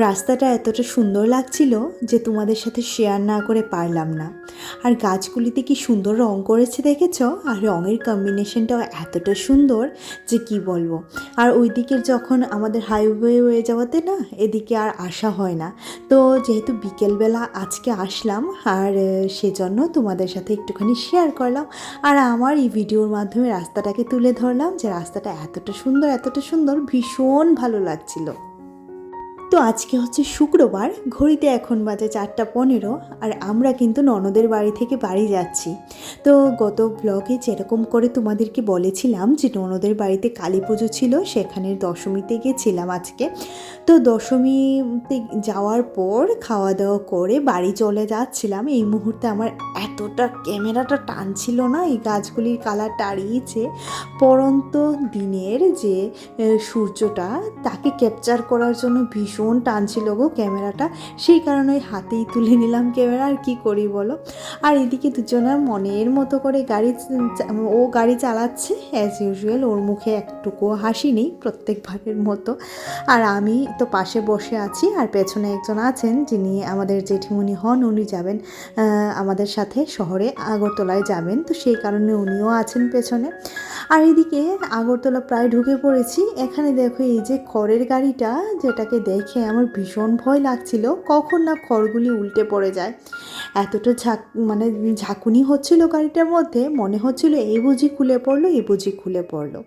রাস্তাটা এতটা সুন্দর লাগছিল যে তোমাদের সাথে শেয়ার না করে পারলাম না। আর গাছগুলিতে কি সুন্দর রং করেছে দেখেছ, আর রঙের কম্বিনেশনটাও এতটা সুন্দর যে কি বলবো। আর ওই দিকের যখন আমাদের হাইওয়ে হয়ে যাওয়াতে না এদিকে আর আসা হয় না। তো যেহেতু বিকেলবেলা আজকে আসলাম, আর সেজন্য তোমাদের সাথে একটুখানি শেয়ার করলাম। আর আমার এই ভিডিওর মাধ্যমে রাস্তাটাকে তুলে ধরলাম যে রাস্তাটা এতটা সুন্দর, ভীষণ ভালো লাগছিল। তো আজকে হচ্ছে শুক্রবার, ঘড়িতে এখন বাজে 4:15, আর আমরা কিন্তু ননদের বাড়ি থেকে বাড়ি যাচ্ছি। তো গত ব্লগে যেরকম করে তোমাদেরকে বলেছিলাম যে ননদের বাড়িতে কালী পুজো ছিল, সেখানের দশমীতে গেছিলাম আজকে। তো দশমীতে যাওয়ার পর খাওয়া দাওয়া করে বাড়ি চলে যাচ্ছিলাম। এই মুহূর্তে আমার এতটা ক্যামেরাটা টানছিল না, এই গাছগুলির কালার টাড়িয়েছে। পরন্ত দিনের যে সূর্যটা, তাকে ক্যাপচার করার জন্য ভীষণ টানছিল গো ক্যামেরাটা। সেই কারণে ওই হাতেই তুলে নিলাম ক্যামেরা, আর কি করি বলো। আর এদিকে দুজনের মনের মতো করে ও গাড়ি চালাচ্ছে অ্যাজ ইউজুয়াল, ওর মুখে একটুকুও হাসি নেই, প্রত্যেকবারের মতো। আর আমি তো পাশে বসে আছি, আর পেছনে একজন আছেন যিনি আমাদের জেঠিমণি হন, উনি যাবেন আমাদের সাথে শহরে, আগরতলায় যাবেন। তো সেই কারণে উনিও আছেন পেছনে। আর এদিকে আগরতলা প্রায় ঢুকে পড়েছি। এখানে দেখো এই যে খড়ের গাড়িটা, যেটাকে দেখে আমার ভীষণ ভয় লাগছিল, কখন না খড়গুলি উল্টে পড়ে যায়। এতটা ঝাঁকুনি হচ্ছিল গাড়িটার মধ্যে, মনে হচ্ছিল এই বুঝি খুলে পড়লো।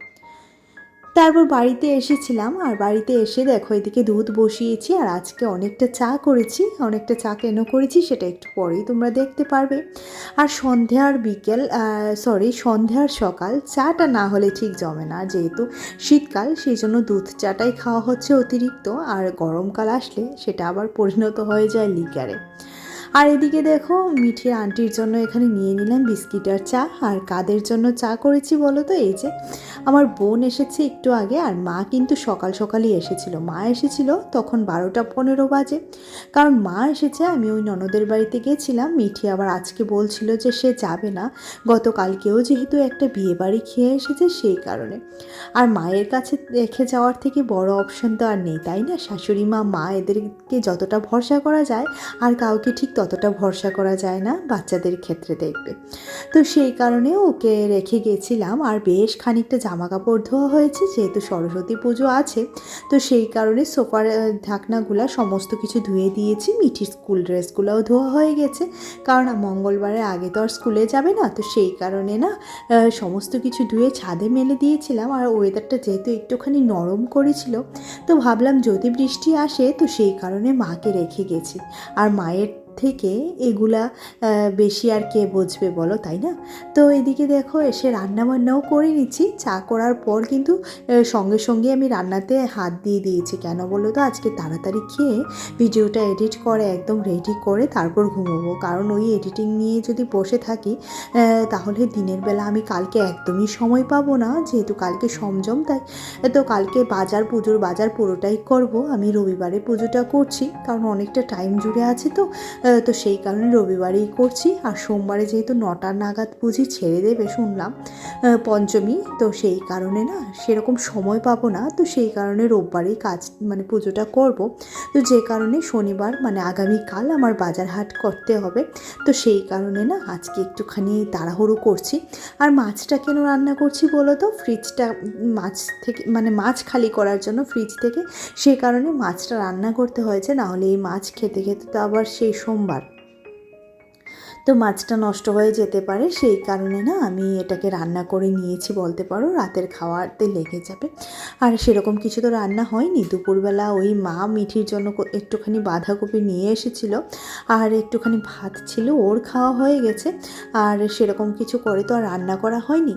তারপর বাড়িতে এসেছিলাম, আর বাড়িতে এসে দেখো এদিকে দুধ বসিয়েছি, আর আজকে অনেকটা চা কেন করেছি সেটা একটু পরেই তোমরা দেখতে পারবে। আর সন্ধ্যার সকাল চাটা না হলে ঠিক জমে না, যেহেতু শীতকাল সেই জন্য দুধ চাটাই খাওয়া হচ্ছে অতিরিক্ত, আর গরমকাল আসলে সেটা আবার পরিণত হয়ে যায় লিকারে। আর এদিকে দেখো মিঠির আন্টির জন্য এখানে নিয়ে নিলাম বিস্কিট আর চা। আর কাদের জন্য চা করেছি বলো তো, এই যে আমার বোন এসেছে একটু আগে, আর মা কিন্তু সকালই এসেছিল। মা এসেছিল তখন 12:15 বাজে, কারণ মা এসেছে, আমি ওই ননদের বাড়িতে গেছিলাম। মিঠি আবার আজকে বলছিল যে সে যাবে না, গতকালকেও যেহেতু একটা বিয়ে বাড়ি খেয়ে এসেছে সেই কারণে। আর মায়ের কাছে রেখে যাওয়ার থেকে বড় অপশন তো আর নেই, তাই না? শাশুড়ি মা এদেরকে যতটা ভরসা করা যায়, আর কাউকে ঠিক ততটা ভরসা করা যায় না বাচ্চাদের ক্ষেত্রে, দেখবে। তো সেই কারণে ওকে রেখে গেছিলাম। আর বেশ খানিকটা জামা কাপড় ধোয়া হয়েছে, যেহেতু সরস্বতী পুজো আছে। তো সেই কারণে সোফার ঢাকনাগুলো সমস্ত কিছু ধুয়ে দিয়েছি। মিঠির স্কুল ড্রেসগুলোও ধোয়া হয়ে গেছে, কারণ মঙ্গলবারের আগে তো আর স্কুলে যাবে না। তো সেই কারণে না সমস্ত কিছু ধুয়ে ছাদে মেলে দিয়েছিলাম। আর ওয়েদারটা যেহেতু একটুখানি নরম করেছিল, তো ভাবলাম যদি বৃষ্টি আসে, তো সেই কারণে মাকে রেখে গেছি। আর মায়ের থেকে এগুলা বেশি আর কে বুঝবে বলো, তাই না? তো এদিকে দেখো এসে রান্নাবান্নাও করে নিচ্ছি। চা করার পর কিন্তু সঙ্গে আমি রান্নাতে হাত দিয়ে দিয়েছি। কেন বলো তো, আজকে তাড়াতাড়ি খেয়ে ভিডিওটা এডিট করে একদম রেডি করে তারপর ঘুমোবো। কারণ ওই এডিটিং নিয়ে যদি বসে থাকি তাহলে দিনের বেলা আমি কালকে একদমই সময় পাবো না, যেহেতু কালকে সংযম। তাই তো কালকে পুজোর বাজার পুরোটাই করব। আমি রবিবারে পুজোটা করছি, কারণ অনেকটা টাইম জুড়ে আছে। তো সেই কারণে রবিবারেই করছি। আর সোমবারে যেহেতু 9টা নাগাদ পুঁজি ছেড়ে দেবে শুনলাম পঞ্চমী, তো সেই কারণে না সেরকম সময় পাবো না। তো সেই কারণে রোববারেই পুজোটা করব। তো যে কারণে শনিবার আগামীকাল আমার বাজার হাট করতে হবে। তো সেই কারণে না আজকে একটুখানি তাড়াহুড়ো করছি। আর মাছটা কেন রান্না করছি বলো তো, মাছ খালি করার জন্য ফ্রিজ থেকে, সেই কারণে মাছটা রান্না করতে হয়েছে। নাহলে এই মাছ খেতে খেতে তো আবার সেই সোমবার, তো মাছটা নষ্ট হয়ে যেতে পারে। সেই কারণে না আমি এটাকে রান্না করে নিয়েছি বলতে পারো, রাতের খাওয়াতে লেগে যাবে। আর সেরকম কিছু তো রান্না হয়নি। দুপুরবেলা ওই মা মিঠির জন্য একটুখানি বাঁধাকপি নিয়ে এসেছিল, আর একটুখানি ভাত ছিল, ওর খাওয়া হয়ে গেছে। আর সেরকম কিছু করে তো আর রান্না করা হয়নি।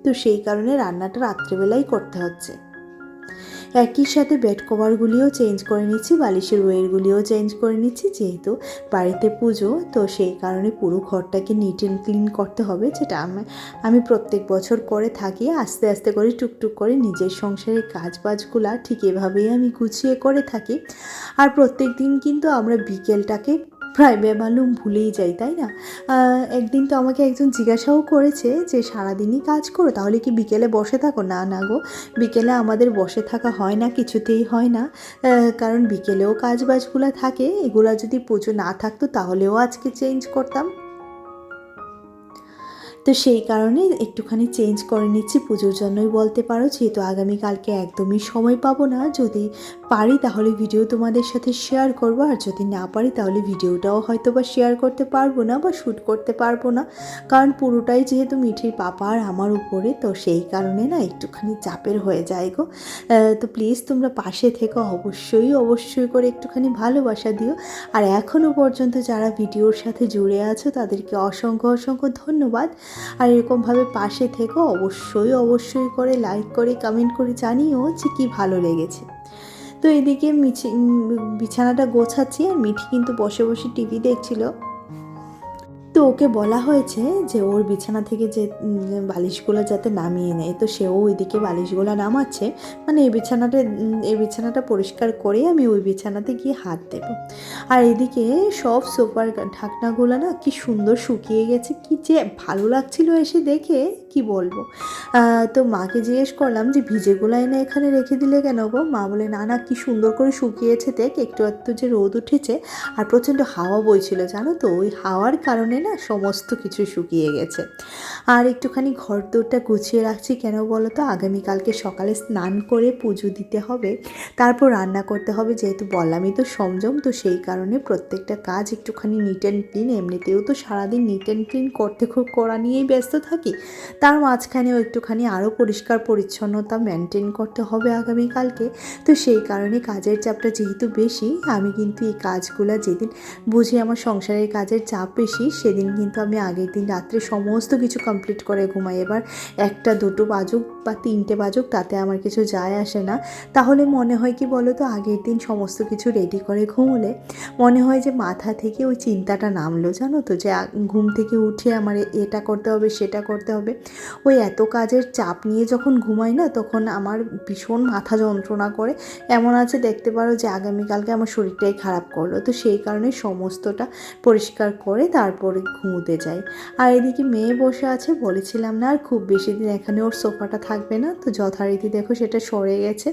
তো সেই কারণে রান্নাটা রাত্রেবেলাই করতে হচ্ছে। একই সাথে বেড কভারগুলিও চেঞ্জ করে নিচ্ছি, বালিশের ওয়েরগুলিও চেঞ্জ করে নিচ্ছি, যেহেতু বাড়িতে পুজো। তো সেই কারণে পুরো ঘরটাকে নিট অ্যান্ড ক্লিন করতে হবে, যেটা আমি প্রত্যেক বছর করে থাকি। আস্তে আস্তে করে টুকটুক করে নিজের সংসারের কাজবাজগুলো ঠিক এভাবেই আমি গুছিয়ে করে থাকি। আর প্রত্যেক দিন কিন্তু আমরা বিকেলটাকে প্রায় বেমালুম ভুলেই যাই, তাই না? একদিন তো আমাকে একজন জিজ্ঞাসাও করেছে যে সারাদিনই কাজ করো, তাহলে কি বিকেলে বসে থাকো? না না গো, বিকেলে আমাদের বসে থাকা হয় না, কিছুতেই হয় না। কারণ বিকেলেও কাজ বাজগুলো থাকে, এগুলা যদি পুজো না থাকতো তাহলেও আজকে চেঞ্জ করতাম। তো সেই কারণে একটুখানি চেঞ্জ করে নিচ্ছি, পুজোর জন্যই বলতে পারো, যেহেতু আগামীকালকে একদমই সময় পাবো না। যদি পারি তাহলে ভিডিও তোমাদের সাথে শেয়ার করব, আর যদি না পারি তাহলে ভিডিওটাও হয়তো বা শেয়ার করতে পারবো না বা শ্যুট করতে পারবো না, কারণ পুরোটাই যেহেতু মিঠির পাপা আর আমার উপরে, তো সেই কারণে না একটুখানি চাপের হয়ে যায় গো। তো প্লিজ তোমরা পাশে থেকো, অবশ্যই অবশ্যই করে একটুখানি ভালোবাসা দিও। আর এখনও পর্যন্ত যারা ভিডিওর সাথে জুড়ে আছো তাদেরকে অসংখ্য অসংখ্য ধন্যবাদ। আর এরকমভাবে পাশে থেকো, অবশ্যই অবশ্যই করে লাইক করে কমেন্ট করে জানিও যে কী ভালো লেগেছে। তো এদিকে বিছানাটা গোছাচ্ছি, আর মিঠি কিন্তু বসে বসে টিভি দেখছিল। তো ওকে বলা হয়েছে যে ওর বিছানা থেকে যে বালিশগুলো যাতে নামিয়ে নেয়, তো সেও ওইদিকে বালিশগুলো নামাচ্ছে। মানে এই বিছানাটা পরিষ্কার করে আমি ওই বিছানাতে গিয়ে হাত দেব। আর এদিকে সব সোফার ঢাকনাগুলো না কি সুন্দর শুকিয়ে গেছে, কি যে ভালো লাগছিল এসে দেখে, কি বলবো। তো মাকে জিজ্ঞেস করলাম যে ভিজেগুলো এনে এখানে রেখে দিলে কেন গো? মা বলে না না, কি সুন্দর করে শুকিয়েছে দেখ, একটু একটু যে রোদ উঠেছে আর প্রচণ্ড হাওয়া বইছিল, জানো তো, ওই হাওয়ার কারণে না সমস্ত কিছু শুকিয়ে গেছে। আর একটুখানি ঘর দোরটা গুছিয়ে রাখছি, কেন বলো তো, আগামীকালকে সকালে স্নান করে পুজো দিতে হবে, তারপর রান্না করতে হবে, যেহেতু বললামই তো সংযম, তো সেই কারণে প্রত্যেকটা কাজ একটুখানি নিট অ্যান্ড ক্লিন, এমনিতেও তো সারাদিন নিট অ্যান্ড ক্লিন করা নিয়েই ব্যস্ত থাকি, তার মাঝখানেও একটুখানি আরও পরিষ্কার পরিচ্ছন্নতা মেনটেন করতে হবে আগামীকালকে। তো সেই কারণে কাজের চাপটা যেহেতু বেশি, আমি কিন্তু এই কাজগুলো যেদিন বুঝি আমার সংসারের কাজের চাপ বেশি, সেদিন কিন্তু আমি আগের দিন রাত্রে সমস্ত কিছু কমপ্লিট করে ঘুমাই। এবার 1টা 2টো বাজুক বা 3টে বাজুক, তাতে আমার কিছু যায় আসে না। তাহলে মনে হয় কি বলো তো, আগের দিন সমস্ত কিছু রেডি করে ঘুমোলে মনে হয় যে মাথা থেকে ওই চিন্তাটা নামলো, জানো তো, যে ঘুম থেকে উঠে আমার এটা করতে হবে সেটা করতে হবে। ওই এত কাজের চাপ নিয়ে যখন ঘুমাই না, তখন আমার ভীষণ মাথা যন্ত্রণা করে, এমন আছে দেখতে পারো যে আগামীকালকে আমার শরীরটাই খারাপ করলো। তো সেই কারণে সমস্তটা পরিষ্কার করে তারপরে ঘুমোতে যাই। আর এদিকে মেয়ে বসে আছে, বলেছিলাম না আর খুব বেশি দিন এখানে ওর সোফাটা থাকবে না, তো যথারীতি দেখো সেটা সরে গেছে।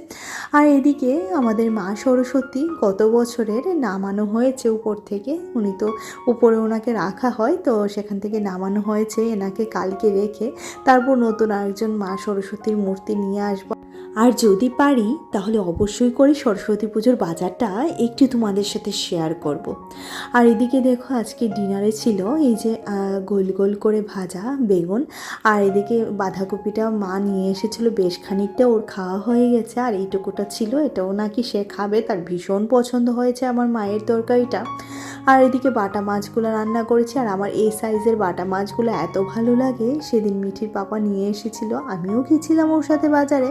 আর এদিকে আমাদের মা সরস্বতী গত বছরের নামানো হয়েছে উপর থেকে, উনি তো উপরে ওনাকে রাখা হয়, তো সেখান থেকে নামানো হয়েছে, এনাকে কালকে রেখে তারপর নতুন আরেকজন মা সরস্বতীর মূর্তি নিয়ে আসবো। আর যদি পারি তাহলে অবশ্যই করে সরস্বতী পুজোর বাজারটা একটু তোমাদের সাথে শেয়ার করব। আর এদিকে দেখো আজকে ডিনারে ছিল এই যে গোল গোল করে ভাজা বেগুন, আর এদিকে বাঁধাকপিটা মা নিয়ে এসেছিলো বেশ খানিকটা, ওর খাওয়া হয়ে গেছে, আর এইটুকুটা ছিল, এটাও নাকি সে খাবে, তার ভীষণ পছন্দ হয়েছে আমার মায়ের তরকারিটা। আর এদিকে বাটা মাছগুলো রান্না করেছি, আর আমার এই সাইজের বাটা মাছগুলো এত ভালো লাগে, সেদিন মিঠির পাপা নিয়ে এসেছিলো, আমিও গেছিলাম ওর সাথে বাজারে,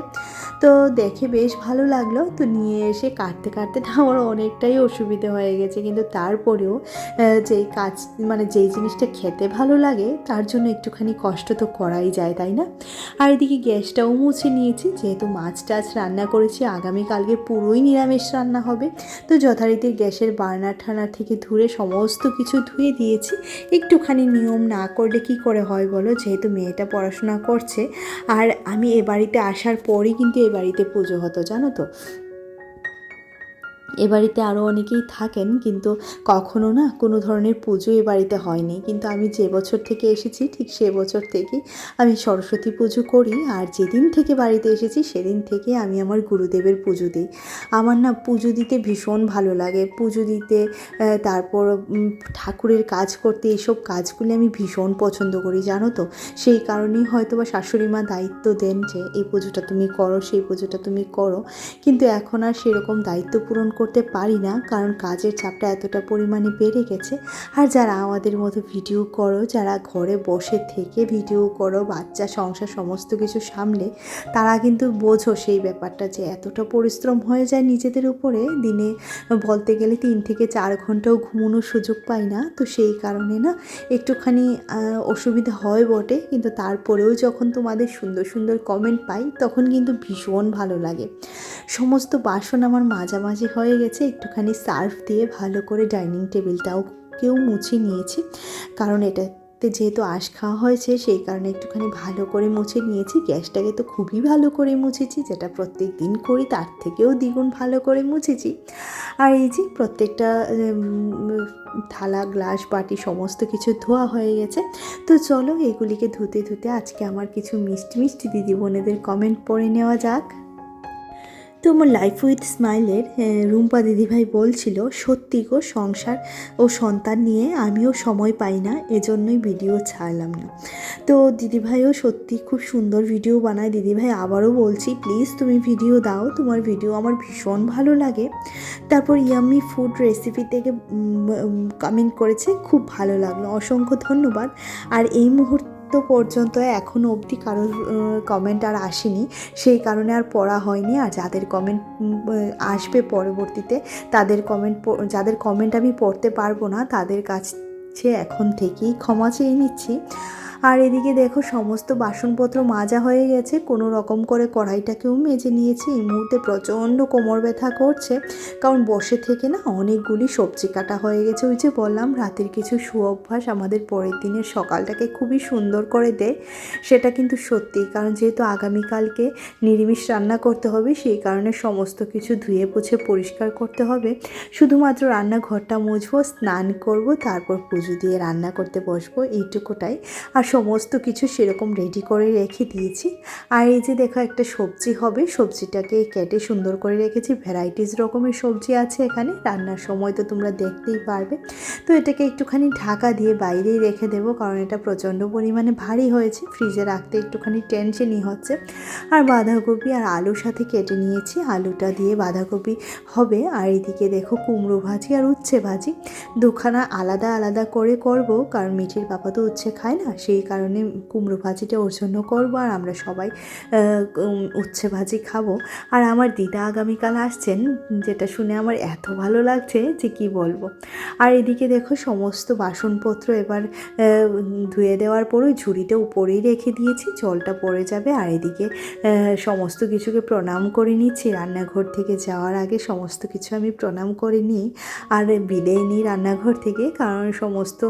তো দেখে বেশ ভালো লাগলো। তো নিয়ে এসে কাটতে কাটতে না আমার অনেকটাই অসুবিধে হয়ে গেছে, কিন্তু তারপরেও যেই কাজ মানে যেই জিনিসটা খেতে ভালো লাগে তার জন্য একটুখানি কষ্ট তো করাই যায়, তাই না? আর এদিকে গ্যাসটাও মুছে নিয়েছি, যেহেতু মাছ টাছ রান্না করেছি, আগামীকালকে পুরোই নিরামিষ রান্না হবে, তো যথারীতি গ্যাসের বার্নার ঠানার থেকে ধুয়ে সমস্ত কিছু ধুয়ে দিয়েছি। একটুখানি নিয়ম না করলে কি করে হয় বলো, যেহেতু মেয়েটা পড়াশোনা করছে, আর আমি এ বাড়িতে আসার পরই কিন্তু এ বাড়িতে পুজো হতো, জানো তো। এ বাড়িতে আরও অনেকেই থাকেন, কিন্তু কখনো না কোনো ধরনের পুজো এ বাড়িতে হয়নি, কিন্তু আমি যে বছর থেকে এসেছি ঠিক সে বছর থেকেই আমি সরস্বতী পুজো করি, আর যেদিন থেকে বাড়িতে এসেছি সেদিন থেকে আমি আমার গুরুদেবের পুজো দিই। আমার না পুজো দিতে ভীষণ ভালো লাগে, পুজো দিতে, তারপর ঠাকুরের কাজ করতে, এইসব কাজগুলি আমি ভীষণ পছন্দ করি, জানো তো। সেই কারণেই হয়তো বা শাশুড়ি মা দায়িত্ব দেন যে এই পুজোটা তুমি করো, সেই পুজোটা তুমি করো, কিন্তু এখন আর সেরকম দায়িত্ব পূরণ করতে পারি না, কারণ কাজের চাপটা এতটা পরিমাণে বেড়ে গেছে। আর যারা আমাদের মতো ভিডিও করো, যারা ঘরে বসে থেকে ভিডিও করো, বাচ্চা সংসার সমস্ত কিছু সামলে, তারা কিন্তু বোঝো সেই ব্যাপারটা, যে এতটা পরিশ্রম হয়ে যায় নিজেদের উপরে, দিনে বলতে গেলে 3 থেকে 4 ঘন্টাও ঘুমানোর সুযোগ পাই না, তো সেই কারণে না একটুখানি অসুবিধা হয় বটে, কিন্তু তারপরেও যখন তোমাদের সুন্দর সুন্দর কমেন্ট পাই তখন কিন্তু ভীষণ ভালো লাগে। সমস্ত বাসন আমার মাঝামাঝি হয়ে গেছে, একটুখানি সার্ফ দিয়ে ভালো করে ডাইনিং টেবিলটাও গ্যাসটাকেও মুছে নিয়েছি, কারণ এটাতে যেহেতু আঁশ খাওয়া হয়েছে সেই কারণে একটুখানি ভালো করে মুছে নিয়েছি। গ্যাসটাকে তো খুবই ভালো করে মুছেছি, যেটা প্রত্যেক দিন করি তার থেকেও দ্বিগুণ ভালো করে মুছেছি। আর এই যে প্রত্যেকটা থালা গ্লাস বাটি সমস্ত কিছু ধোয়া হয়ে গেছে। তো চলো এগুলিকে ধুতে ধুতে আজকে আমার কিছু মিষ্টি মিষ্টি দিদি বোনেদের কমেন্ট পড়ে নেওয়া যাক। তো আমার লাইফ উইথ স্মাইলের রুম্পা দিদিভাই বলছিল, সত্যি গো, সংসার ও সন্তান নিয়ে আমিও সময় পাই না, এজন্যই ভিডিও ছাড়লাম না। তো দিদিভাইও সত্যি খুব সুন্দর ভিডিও বানায়। দিদিভাই আবারও বলছি, প্লিজ তুমি ভিডিও দাও, তোমার ভিডিও আমার ভীষণ ভালো লাগে। তারপর ইয়াম্মি ফুড রেসিপি থেকে কমেন্ট করেছে, খুব ভালো লাগলো, অসংখ্য ধন্যবাদ। আর এই মুহূর্তে পর্যন্ত এখনও অবধি কারোর কমেন্ট আর আসেনি, সেই কারণে আর পড়া হয়নি। আর যাদের কমেন্ট আসবে পরবর্তীতে যাদের কমেন্ট আমি পড়তে পারবো না তাদের কাছে এখন থেকেই ক্ষমা চেয়ে নিচ্ছি। আর এদিকে দেখো সমস্ত বাসনপত্র মাজা হয়ে গেছে, কোনো রকম করে কড়াইটাকেও মেজে নিয়েছি। এই মুহূর্তে প্রচণ্ড কোমর ব্যথা করছে, কারণ বসে থেকে না অনেকগুলি সবজি কাটা হয়ে গেছে। ওই যে বললাম রাতের কিছু সুঅভ্যাস আমাদের পরের দিনের সকালটাকে খুবই সুন্দর করে দেয়, সেটা কিন্তু সত্যি। কারণ যেহেতু আগামীকালকে নিরামিষ রান্না করতে হবে, সেই কারণে সমস্ত কিছু ধুয়ে মুছে পরিষ্কার করতে হবে। শুধুমাত্র রান্নাঘরটা মুছবো, স্নান করব, তারপর পুজো দিয়ে রান্না করতে বসবো, এইটুকুটাই। আর সমস্ত কিছু সেরকম রেডি করে রেখে দিয়েছি। আর এই যে দেখো একটা সবজি হবে, সবজিটাকে কেটে সুন্দর করে রেখেছি। ভ্যারাইটিস রকমের সবজি আছে এখানে, রান্নার সময় তো তোমরা দেখতেই পারবে। তো এটাকে একটুখানি ঢাকা দিয়ে বাইরেই রেখে দেবো, কারণ এটা প্রচণ্ড পরিমাণে ভারী হয়েছে, ফ্রিজে রাখতে একটুখানি টেনশনই হচ্ছে। আর বাঁধাকপি আর আলুর সাথে কেটে নিয়েছি, আলুটা দিয়ে বাঁধাকপি হবে। আর এদিকে দেখো কুমড়ো ভাজি আর উচ্ছে ভাজি, দুখানা আলাদা আলাদা করে করব, কারণ মিঠির বাবা তো উচ্ছে খায় না, সেই কারণে কুমড়ো ভাজিটা ওর জন্য করবো, আর আমরা সবাই উচ্ছে ভাজি খাবো। আর আমার দিদা আগামীকাল আসছেন, যেটা শুনে আমার এত ভালো লাগছে যে কি বলবো। আর এদিকে দেখো সমস্ত বাসনপত্র এবার ধুয়ে দেওয়ার পর ওই ঝুড়িটা উপরেই রেখে দিয়েছি, জলটা পড়ে যাবে। আর এদিকে সমস্ত কিছুকে প্রণাম করে নিচ্ছি, রান্নাঘর থেকে যাওয়ার আগে সমস্ত কিছু আমি প্রণাম করে নিই আর বিদায় নিই রান্নাঘর থেকে, কারণ সমস্ত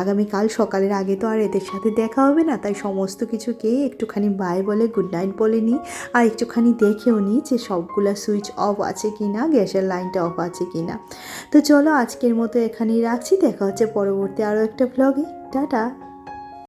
আগামীকাল সকালের আগে তো আর এদের সাথে দেখা হবে না, তাই সমস্ত কিছুকে একটুখানি বাই বলে গুড নাইট বলে নিই। আর একটুখানি দেখেও নিই যে সবগুলো সুইচ অফ আছে কি না, গ্যাসের লাইনটা অফ আছে কি না। তো চলো আজকের মতো এখানেই রাখছি, দেখা হচ্ছে পরবর্তী আরও একটা ব্লগে। টাটা।